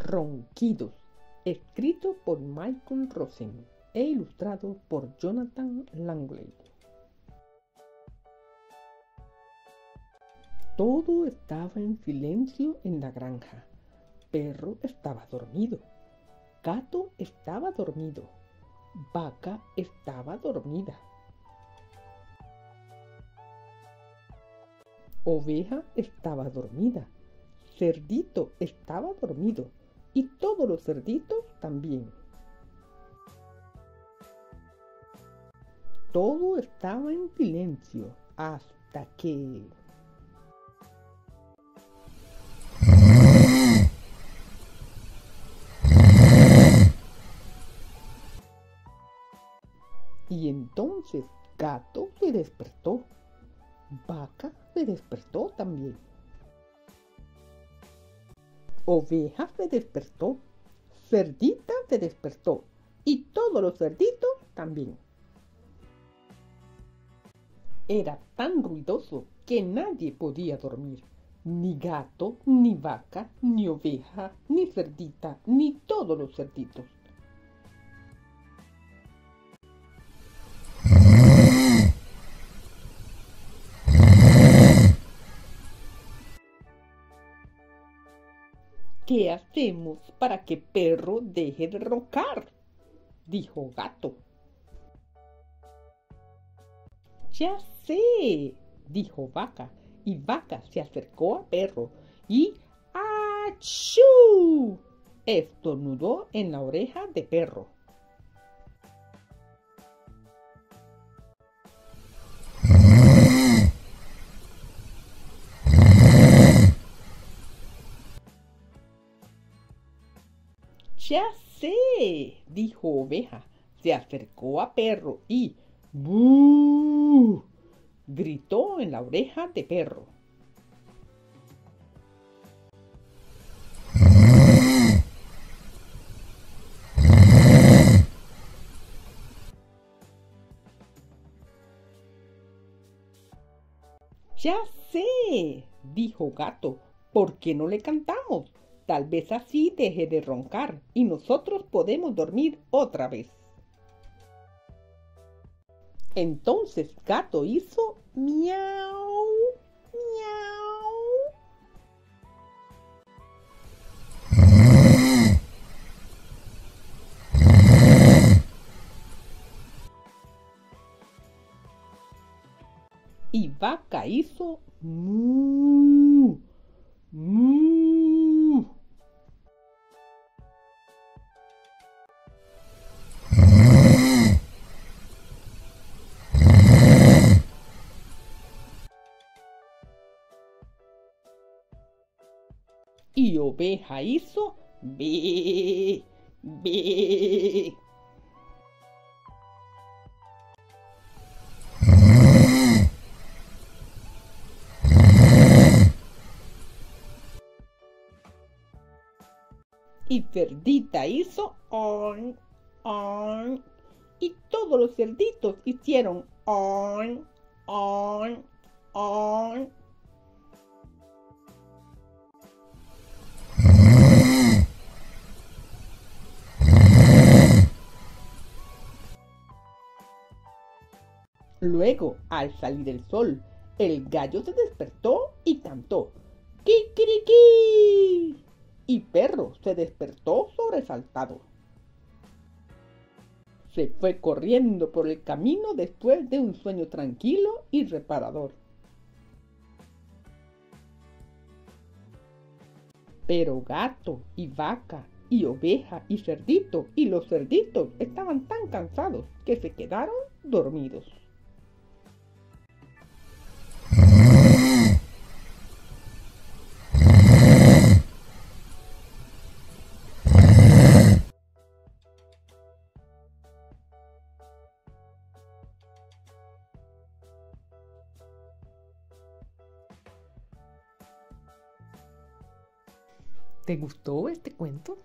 Ronquidos, escrito por Michael Rosen e ilustrado por Jonathan Langley. Todo estaba en silencio en la granja. Perro estaba dormido. Gato estaba dormido. Vaca estaba dormida. Oveja estaba dormida. Cerdito estaba dormido. Y todos los cerditos también. Todo estaba en silencio hasta que... Y entonces Gato se despertó. Vaca se despertó también. Oveja se despertó. Cerdita se despertó. Y todos los cerditos también. Era tan ruidoso que nadie podía dormir. Ni gato, ni vaca, ni oveja, ni cerdita, ni todos los cerditos. ¿Qué hacemos para que Perro deje de roncar?, dijo Gato. Ya sé, dijo Vaca, y Vaca se acercó a Perro y ¡achú!, estornudó en la oreja de Perro. Ya sé, dijo Oveja, se acercó a Perro y ¡bú!, gritó en la oreja de Perro. Ya sé, dijo Gato, ¿por qué no le cantamos? Tal vez así deje de roncar y nosotros podemos dormir otra vez. Entonces Gato hizo miau, miau. Y Vaca hizo mu, mu. Y Oveja hizo be, be. Y Cerdita hizo on, on. Y todos los cerditos hicieron on, on, on. Luego, al salir el sol, el gallo se despertó y cantó ¡Kikiriki! Y Perro se despertó sobresaltado. Se fue corriendo por el camino después de un sueño tranquilo y reparador. Pero Gato y Vaca y Oveja y Cerdito y los cerditos estaban tan cansados que se quedaron dormidos. ¿Te gustó este cuento?